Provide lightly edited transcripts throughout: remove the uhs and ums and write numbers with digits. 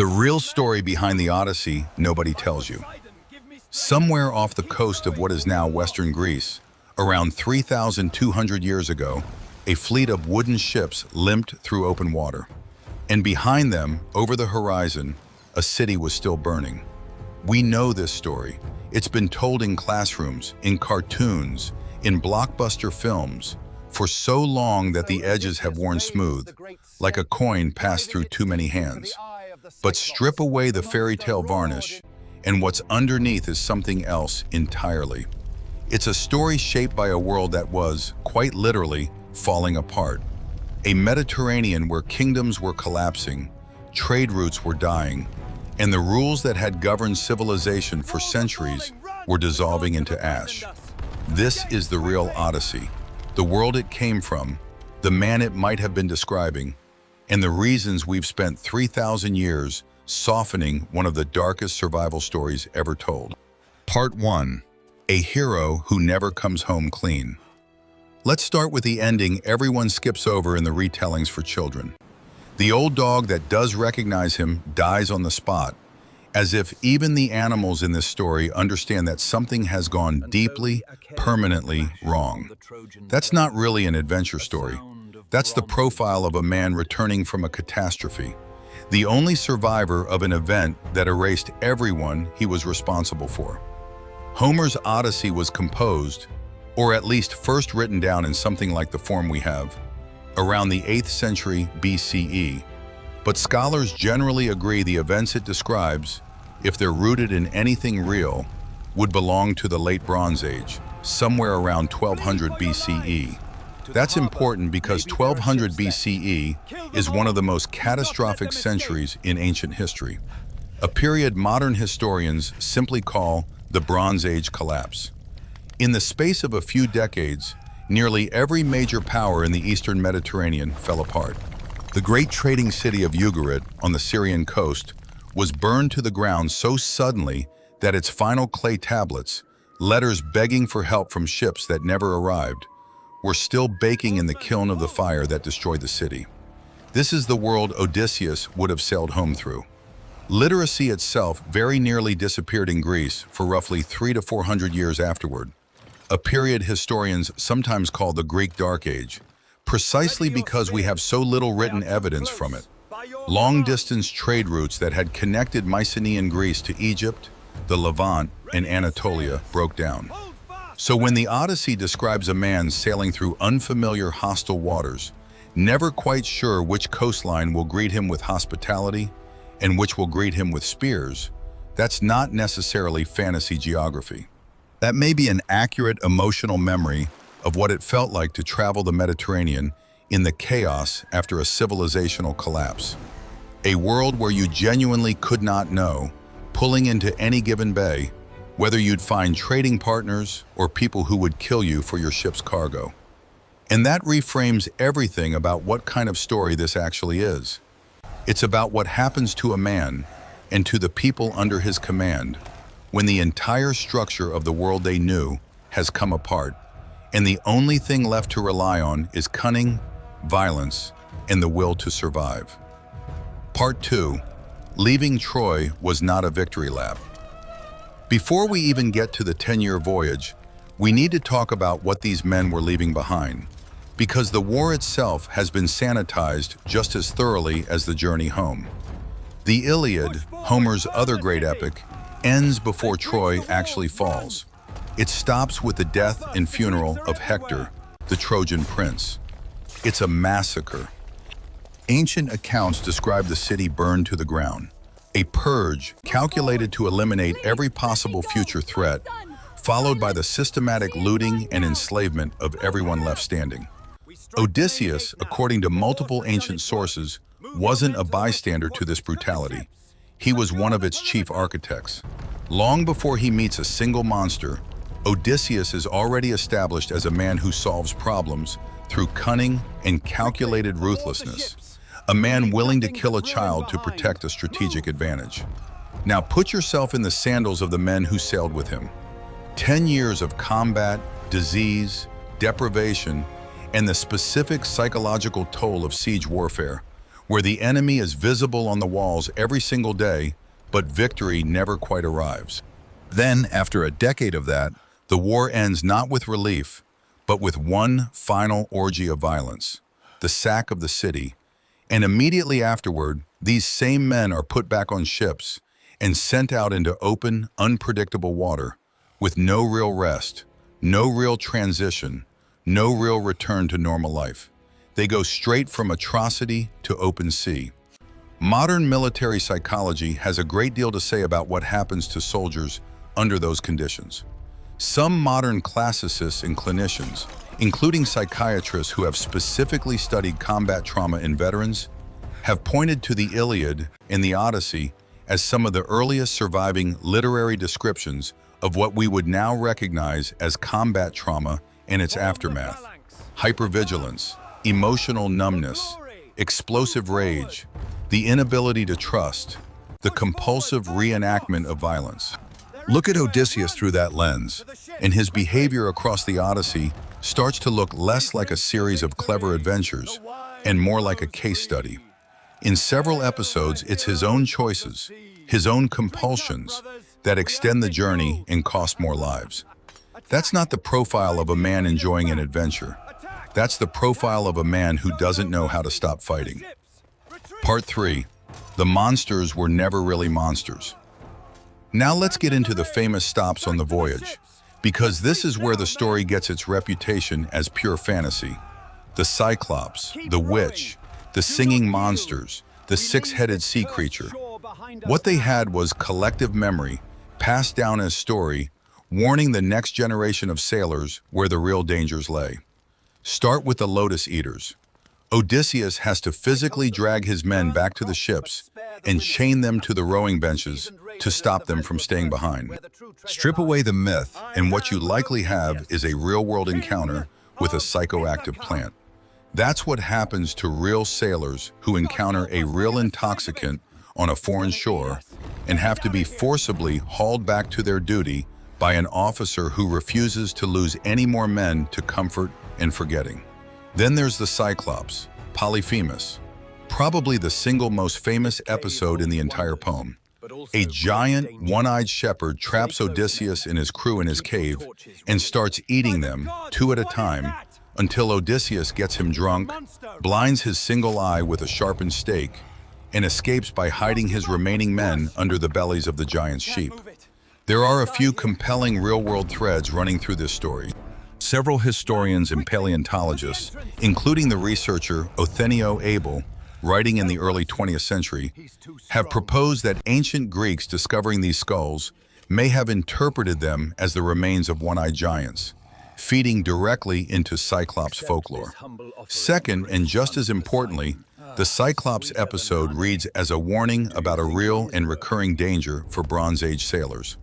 The real story behind the Odyssey nobody tells you. Somewhere off the coast of what is now Western Greece, around 3,200 years ago, a fleet of wooden ships limped through open water. And behind them, over the horizon, a city was still burning. We know this story. It's been told in classrooms, in cartoons, in blockbuster films, for so long that the edges have worn smooth, like a coin passed through too many hands. But strip away the fairy tale varnish, and what's underneath is something else entirely. It's a story shaped by a world that was, quite literally, falling apart. A Mediterranean where kingdoms were collapsing, trade routes were dying, and the rules that had governed civilization for centuries were dissolving into ash. This is the real Odyssey, the world it came from, the man it might have been describing, and the reasons we've spent 3,000 years softening one of the darkest survival stories ever told. Part 1. A hero who never comes home clean. Let's start with the ending everyone skips over in the retellings for children. The old dog that does recognize him dies on the spot, as if even the animals in this story understand that something has gone deeply, permanently wrong. That's not really an adventure story. That's the profile of a man returning from a catastrophe, the only survivor of an event that erased everyone he was responsible for. Homer's Odyssey was composed, or at least first written down in something like the form we have, around the 8th century BCE, but scholars generally agree the events it describes, if they're rooted in anything real, would belong to the late Bronze Age, somewhere around 1200 BCE. That's important because 1200 BCE is one of the most catastrophic centuries in ancient history, a period modern historians simply call the Bronze Age collapse. In the space of a few decades, nearly every major power in the Eastern Mediterranean fell apart. The great trading city of Ugarit on the Syrian coast was burned to the ground so suddenly that its final clay tablets, letters begging for help from ships that never arrived, were still baking in the kiln of the fire that destroyed the city. This is the world Odysseus would have sailed home through. Literacy itself very nearly disappeared in Greece for roughly 300 to 400 years afterward, a period historians sometimes call the Greek Dark Age, precisely because we have so little written evidence from it. Long-distance trade routes that had connected Mycenaean Greece to Egypt, the Levant, and Anatolia broke down. So when the Odyssey describes a man sailing through unfamiliar hostile waters, never quite sure which coastline will greet him with hospitality and which will greet him with spears, that's not necessarily fantasy geography. That may be an accurate emotional memory of what it felt like to travel the Mediterranean in the chaos after a civilizational collapse. A world where you genuinely could not know, pulling into any given bay, whether you'd find trading partners or people who would kill you for your ship's cargo. And that reframes everything about what kind of story this actually is. It's about what happens to a man and to the people under his command when the entire structure of the world they knew has come apart, and the only thing left to rely on is cunning, violence, and the will to survive. Part 2. Leaving Troy was not a victory lap. Before we even get to the 10-year voyage, we need to talk about what these men were leaving behind, because the war itself has been sanitized just as thoroughly as the journey home. The Iliad, Homer's other great epic, ends before Troy actually falls. It stops with the death and funeral of Hector, the Trojan prince. It's a massacre. Ancient accounts describe the city burned to the ground, a purge calculated to eliminate every possible future threat, followed by the systematic looting and enslavement of everyone left standing. Odysseus, according to multiple ancient sources, wasn't a bystander to this brutality. He was one of its chief architects. Long before he meets a single monster, Odysseus is already established as a man who solves problems through cunning and calculated ruthlessness, a man willing to kill a child to protect a strategic advantage. Now put yourself in the sandals of the men who sailed with him. 10 years of combat, disease, deprivation, and the specific psychological toll of siege warfare where the enemy is visible on the walls every single day, but victory never quite arrives. Then, after a decade of that, the war ends not with relief, but with one final orgy of violence, the sack of the city. And immediately afterward, these same men are put back on ships and sent out into open, unpredictable water, with no real rest, no real transition, no real return to normal life. They go straight from atrocity to open sea. Modern military psychology has a great deal to say about what happens to soldiers under those conditions. Some modern classicists and clinicians, including psychiatrists who have specifically studied combat trauma in veterans, have pointed to the Iliad and the Odyssey as some of the earliest surviving literary descriptions of what we would now recognize as combat trauma and its aftermath: hypervigilance, emotional numbness, explosive rage, the inability to trust, the compulsive reenactment of violence. Look at Odysseus through that lens, and his behavior across the Odyssey starts to look less like a series of clever adventures and more like a case study. In several episodes, it's his own choices, his own compulsions, that extend the journey and cost more lives. That's not the profile of a man enjoying an adventure. That's the profile of a man who doesn't know how to stop fighting. Part 3. The monsters were never really monsters. Now let's get into the famous stops on the voyage, because this is where the story gets its reputation as pure fantasy. The Cyclops, the witch, the singing monsters, the six-headed sea creature. What they had was collective memory, passed down as story, warning the next generation of sailors where the real dangers lay. Start with the Lotus Eaters. Odysseus has to physically drag his men back to the ships and chain them to the rowing benches to stop them from staying behind. Strip away the myth, and what you likely have is a real-world encounter with a psychoactive plant. That's what happens to real sailors who encounter a real intoxicant on a foreign shore and have to be forcibly hauled back to their duty by an officer who refuses to lose any more men to comfort and forgetting. Then there's the Cyclops, Polyphemus, probably the single most famous episode in the entire poem. A giant, one-eyed shepherd traps Odysseus and his crew in his cave and starts eating them, two at a time, until Odysseus gets him drunk, blinds his single eye with a sharpened stake, and escapes by hiding his remaining men under the bellies of the giant sheep. There are a few compelling real-world threads running through this story. Several historians and paleontologists, including the researcher Othenio Abel, writing in the early 20th century, have proposed that ancient Greeks discovering these skulls may have interpreted them as the remains of one-eyed giants, feeding directly into Cyclops folklore. Second, and just as importantly, the Cyclops episode reads as a warning about a real and recurring danger for Bronze Age sailors.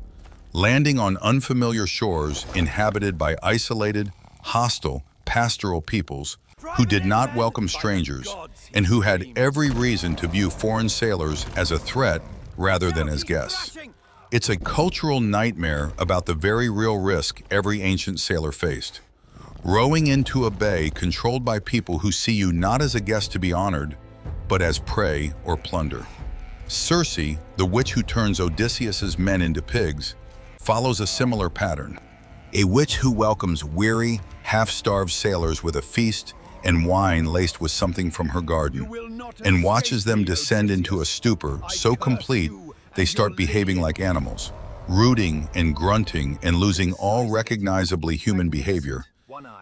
Landing on unfamiliar shores inhabited by isolated, hostile, pastoral peoples who did not welcome strangers and who had every reason to view foreign sailors as a threat rather than as guests. It's a cultural nightmare about the very real risk every ancient sailor faced. Rowing into a bay controlled by people who see you not as a guest to be honored, but as prey or plunder. Circe, the witch who turns Odysseus's men into pigs, follows a similar pattern. A witch who welcomes weary, half-starved sailors with a feast and wine laced with something from her garden, and watches them descend into a stupor so complete they start behaving like animals, rooting and grunting and losing all recognizably human behavior,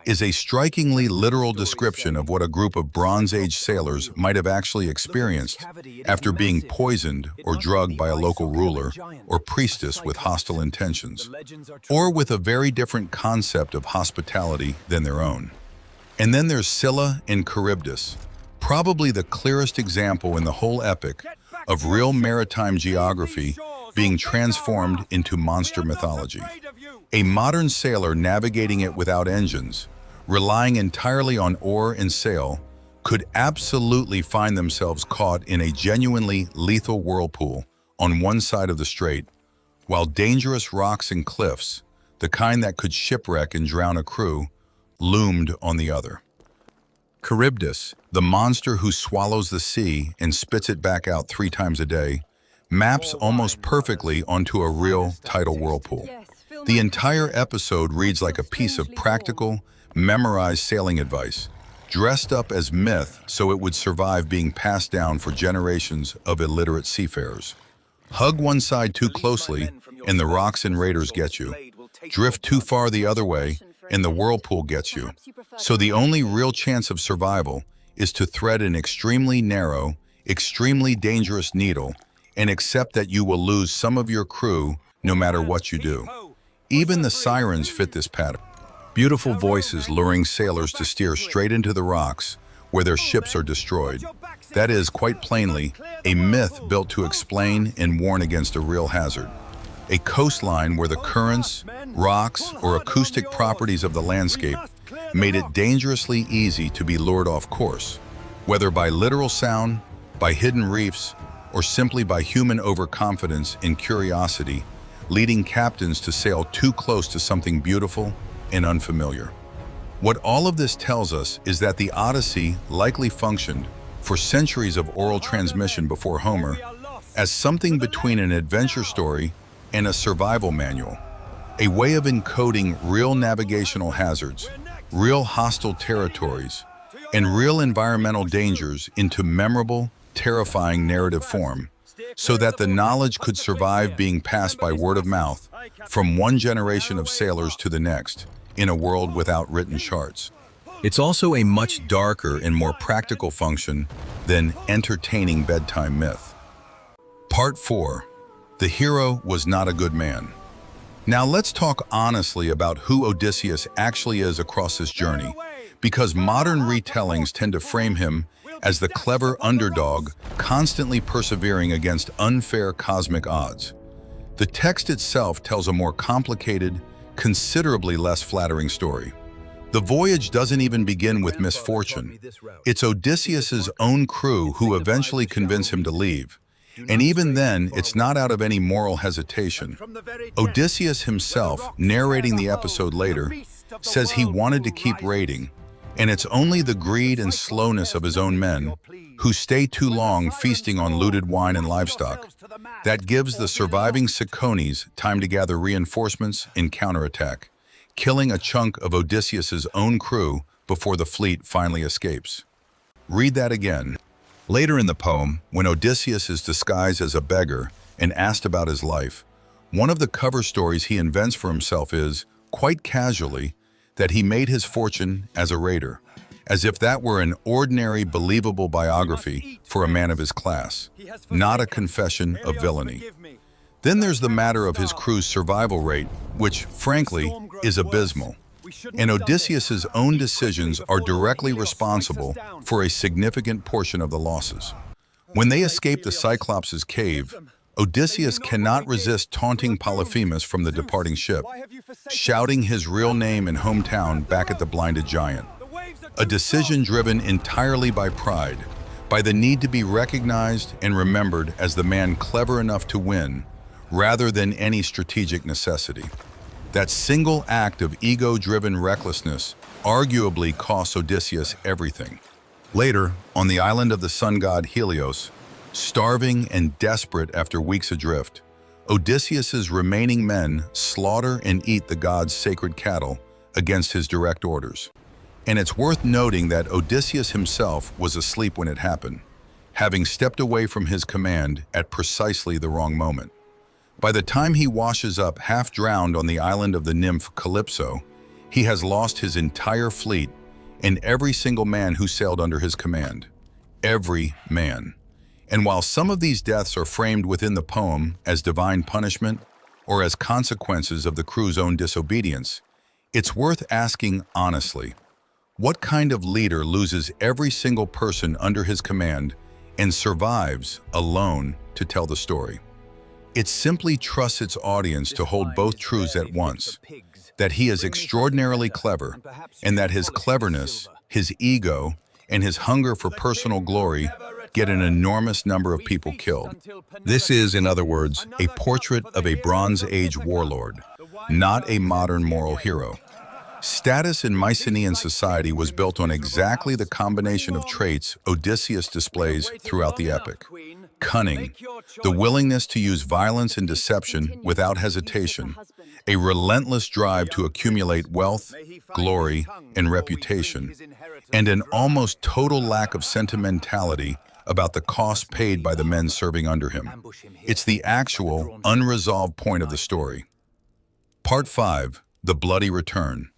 is a strikingly literal description of what a group of Bronze Age sailors might have actually experienced after being poisoned or drugged by a local ruler or priestess with hostile intentions, or with a very different concept of hospitality than their own. And then there's Scylla and Charybdis, probably the clearest example in the whole epic of real maritime geography being transformed into monster mythology. A modern sailor navigating it without engines, relying entirely on oar and sail, could absolutely find themselves caught in a genuinely lethal whirlpool on one side of the strait, while dangerous rocks and cliffs, the kind that could shipwreck and drown a crew, loomed on the other. Charybdis, the monster who swallows the sea and spits it back out 3 times a day, maps almost perfectly onto a real tidal whirlpool. The entire episode reads like a piece of practical, memorized sailing advice, dressed up as myth so it would survive being passed down for generations of illiterate seafarers. Hug one side too closely, and the rocks and raiders get you. Drift too far the other way, and the whirlpool gets you. So the only real chance of survival is to thread an extremely narrow, extremely dangerous needle and accept that you will lose some of your crew no matter what you do. Even the sirens fit this pattern. Beautiful voices luring sailors to steer straight into the rocks where their ships are destroyed. That is, quite plainly, a myth built to explain and warn against a real hazard. A coastline where the currents, rocks, or acoustic properties of the landscape made it dangerously easy to be lured off course, whether by literal sound, by hidden reefs, or simply by human overconfidence and curiosity, leading captains to sail too close to something beautiful and unfamiliar. What all of this tells us is that the Odyssey likely functioned, for centuries of oral transmission before Homer, as something between an adventure story and a survival manual, a way of encoding real navigational hazards, real hostile territories, and real environmental dangers into memorable, terrifying narrative form, so that the knowledge could survive being passed by word of mouth from one generation of sailors to the next, in a world without written charts. It's also a much darker and more practical function than entertaining bedtime myth. Part 4. The hero was not a good man. Now let's talk honestly about who Odysseus actually is across this journey, because modern retellings tend to frame him as the clever underdog constantly persevering against unfair cosmic odds. The text itself tells a more complicated, considerably less flattering story. The voyage doesn't even begin with misfortune. It's Odysseus's own crew who eventually convince him to leave. And even then, it's not out of any moral hesitation. Odysseus himself, narrating the episode later, says he wanted to keep raiding, and it's only the greed and slowness of his own men, who stay too long feasting on looted wine and livestock, that gives the surviving Cicones time to gather reinforcements and counterattack, killing a chunk of Odysseus's own crew before the fleet finally escapes. Read that again. Later in the poem, when Odysseus is disguised as a beggar and asked about his life, one of the cover stories he invents for himself is, quite casually, that he made his fortune as a raider, as if that were an ordinary, believable biography for a man of his class, not a confession of villainy. Then there's the matter of his crew's survival rate, which, frankly, is abysmal. And Odysseus's own decisions are directly responsible for a significant portion of the losses. When they escape the Cyclops' cave, Odysseus cannot resist taunting Polyphemus from the departing ship, shouting his real name and hometown back at the blinded giant. A decision driven entirely by pride, by the need to be recognized and remembered as the man clever enough to win, rather than any strategic necessity. That single act of ego-driven recklessness arguably costs Odysseus everything. Later, on the island of the sun god Helios, starving and desperate after weeks adrift, Odysseus's remaining men slaughter and eat the god's sacred cattle against his direct orders. And it's worth noting that Odysseus himself was asleep when it happened, having stepped away from his command at precisely the wrong moment. By the time he washes up half-drowned on the island of the nymph Calypso, he has lost his entire fleet and every single man who sailed under his command. Every man. And while some of these deaths are framed within the poem as divine punishment or as consequences of the crew's own disobedience, it's worth asking honestly, what kind of leader loses every single person under his command and survives alone to tell the story? It simply trusts its audience to hold both truths at once, that he is extraordinarily clever, and that his cleverness, his ego, and his hunger for personal glory get an enormous number of people killed. This is, in other words, a portrait of a Bronze Age warlord, not a modern moral hero. Status in Mycenaean society was built on exactly the combination of traits Odysseus displays throughout the epic. Cunning, the willingness to use violence and deception without hesitation, a relentless drive to accumulate wealth, glory, and reputation, and an almost total lack of sentimentality about the cost paid by the men serving under him. It's the actual, unresolved point of the story. Part 5. The Bloody Return.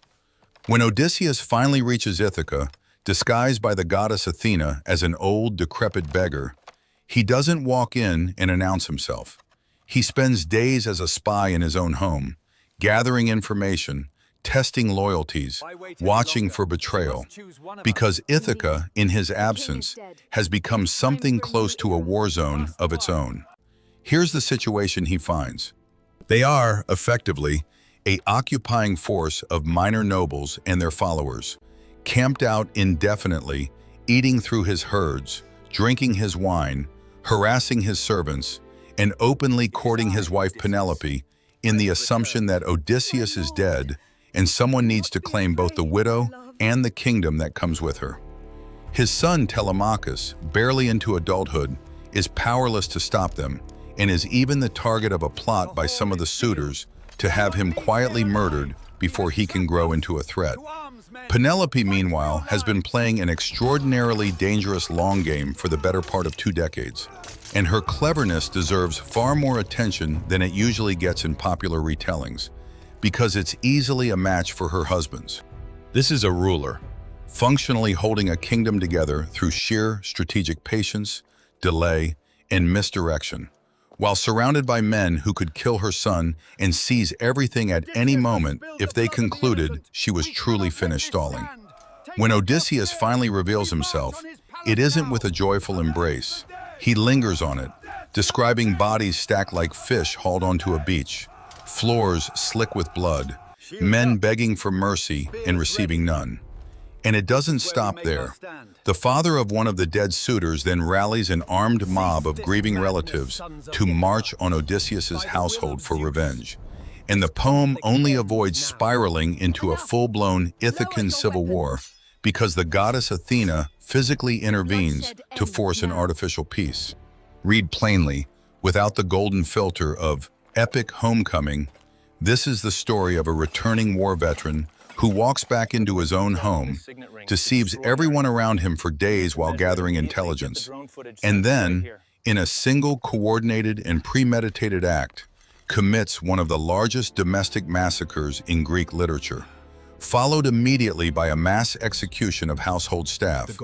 When Odysseus finally reaches Ithaca, disguised by the goddess Athena as an old, decrepit beggar, he doesn't walk in and announce himself. He spends days as a spy in his own home, gathering information, testing loyalties, watching for betrayal, because Ithaca, in his absence, has become something close to a war zone of its own. Here's the situation he finds. They are, effectively, an occupying force of minor nobles and their followers, camped out indefinitely, eating through his herds, drinking his wine, harassing his servants, and openly courting his wife Penelope in the assumption that Odysseus is dead and someone needs to claim both the widow and the kingdom that comes with her. His son Telemachus, barely into adulthood, is powerless to stop them and is even the target of a plot by some of the suitors to have him quietly murdered before he can grow into a threat. Penelope, meanwhile, has been playing an extraordinarily dangerous long game for the better part of 2 decades, and her cleverness deserves far more attention than it usually gets in popular retellings, because it's easily a match for her husband's. This is a ruler, functionally holding a kingdom together through sheer strategic patience, delay, and misdirection, while surrounded by men who could kill her son and seize everything at any moment if they concluded she was truly finished stalling. When Odysseus finally reveals himself, it isn't with a joyful embrace. He lingers on it, describing bodies stacked like fish hauled onto a beach, floors slick with blood, men begging for mercy and receiving none. And it doesn't stop there. The father of one of the dead suitors then rallies an armed mob of grieving relatives to march on Odysseus's household for revenge. And the poem only avoids spiraling into a full-blown Ithacan civil war because the goddess Athena physically intervenes to force an artificial peace. Read plainly, without the golden filter of epic homecoming, this is the story of a returning war veteran who walks back into his own home, deceives everyone around him for days while gathering intelligence, and then, in a single coordinated and premeditated act, commits one of the largest domestic massacres in Greek literature, followed immediately by a mass execution of household staff,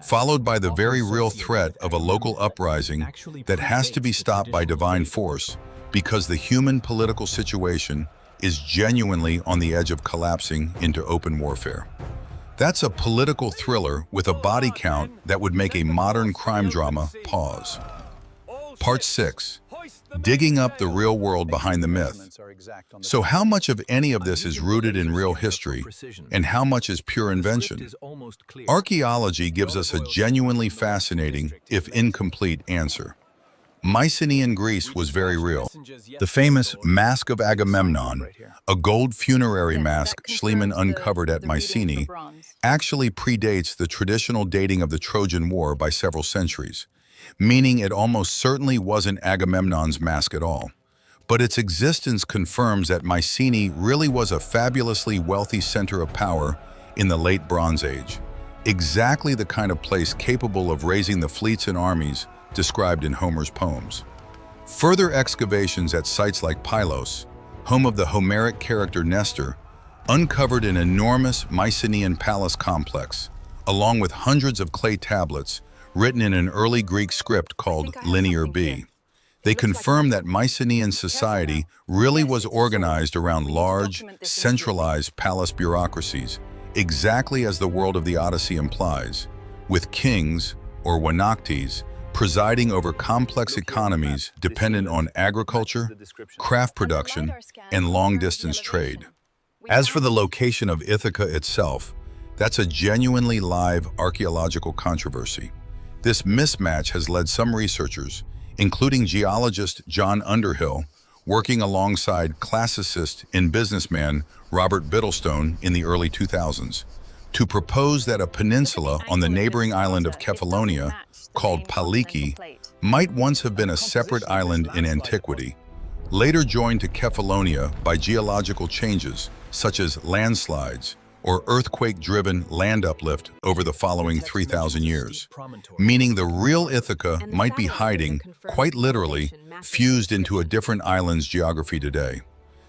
followed by the very real threat of a local uprising that has to be stopped by divine force because the human political situation is genuinely on the edge of collapsing into open warfare. That's a political thriller with a body count that would make a modern crime drama pause. Part 6. Digging up the real world behind the myth. So how much of any of this is rooted in real history, and how much is pure invention? Archaeology gives us a genuinely fascinating, if incomplete, answer. Mycenaean Greece was very real. The famous Mask of Agamemnon, a gold funerary mask Schliemann uncovered at Mycenae, actually predates the traditional dating of the Trojan War by several centuries, meaning it almost certainly wasn't Agamemnon's mask at all. But its existence confirms that Mycenae really was a fabulously wealthy center of power in the late Bronze Age, exactly the kind of place capable of raising the fleets and armies described in Homer's poems. Further excavations at sites like Pylos, home of the Homeric character Nestor, uncovered an enormous Mycenaean palace complex, along with hundreds of clay tablets written in an early Greek script called Linear B. They confirm that Mycenaean society really was organized around large, centralized palace bureaucracies, exactly as the world of the Odyssey implies, with kings, or wanaktes, presiding over complex economies dependent on agriculture, craft production, and long-distance trade. As for the location of Ithaca itself, that's a genuinely live archaeological controversy. This mismatch has led some researchers, including geologist John Underhill, working alongside classicist and businessman Robert Biddlestone in the early 2000s, to propose that a peninsula on the neighboring island of Kefalonia, called Paliki, might once have been a separate island in antiquity, later joined to Kefalonia by geological changes such as landslides or earthquake-driven land uplift over the following 3,000 years, meaning the real Ithaca might be hiding, quite literally, fused into a different island's geography today.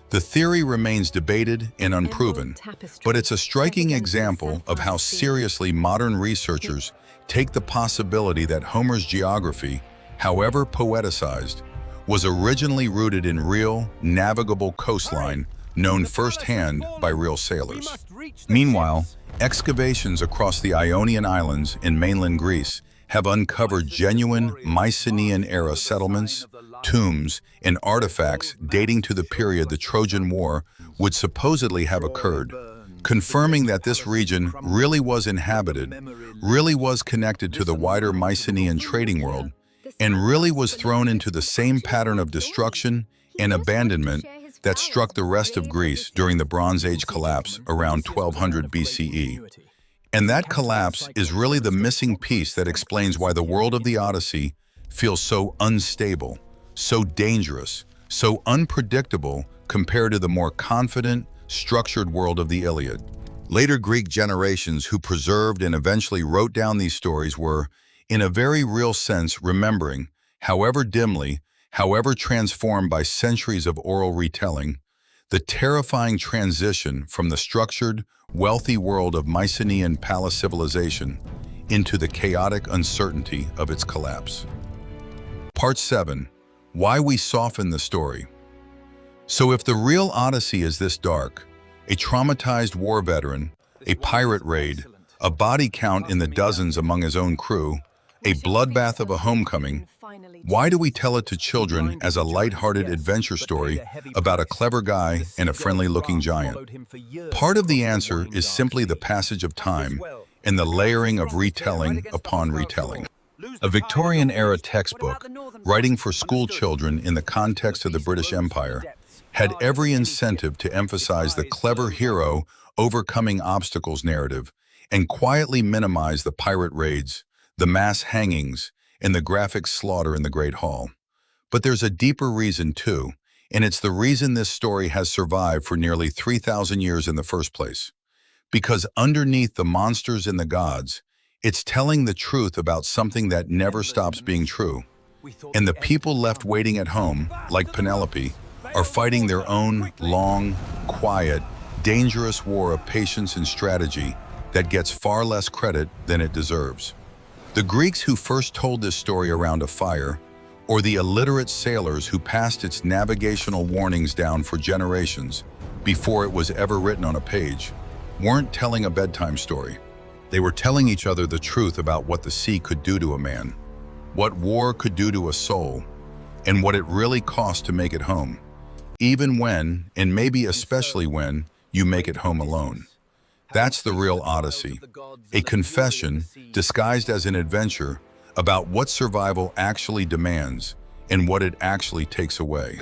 The theory remains debated and unproven, but it's a striking example of how seriously modern researchers take the possibility that Homer's geography, however poeticized, was originally rooted in real, navigable coastline known firsthand by real sailors. Meanwhile, excavations across the Ionian Islands in mainland Greece have uncovered genuine Mycenaean-era settlements, tombs, and artifacts dating to the period the Trojan War would supposedly have occurred, confirming that this region really was inhabited, really was connected to the wider Mycenaean trading world, and really was thrown into the same pattern of destruction and abandonment that struck the rest of Greece during the Bronze Age collapse around 1200 BCE. And that collapse is really the missing piece that explains why the world of the Odyssey feels so unstable, so dangerous, so unpredictable compared to the more confident, structured world of the Iliad. Later Greek generations who preserved and eventually wrote down these stories were, in a very real sense, remembering, however dimly, however transformed by centuries of oral retelling, the terrifying transition from the structured, wealthy world of Mycenaean palace civilization into the chaotic uncertainty of its collapse. Part 7. Why we soften the story. So if the real Odyssey is this dark, a traumatized war veteran, a pirate raid, a body count in the dozens among his own crew, a bloodbath of a homecoming, why do we tell it to children as a light-hearted adventure story about a clever guy and a friendly-looking giant? Part of the answer is simply the passage of time and the layering of retelling upon retelling. A Victorian-era textbook, writing for school children in the context of the British Empire, had every incentive to emphasize the clever hero overcoming obstacles narrative and quietly minimize the pirate raids, the mass hangings, and the graphic slaughter in the Great Hall. But there's a deeper reason too, and it's the reason this story has survived for nearly 3,000 years in the first place. Because underneath the monsters and the gods, it's telling the truth about something that never stops being true. And the people left waiting at home, like Penelope, are fighting their own long, quiet, dangerous war of patience and strategy that gets far less credit than it deserves. The Greeks who first told this story around a fire, or the illiterate sailors who passed its navigational warnings down for generations before it was ever written on a page, weren't telling a bedtime story. They were telling each other the truth about what the sea could do to a man, what war could do to a soul, and what it really cost to make it home, even when, and maybe especially when, you make it home alone. That's the real Odyssey, a confession disguised as an adventure about what survival actually demands and what it actually takes away.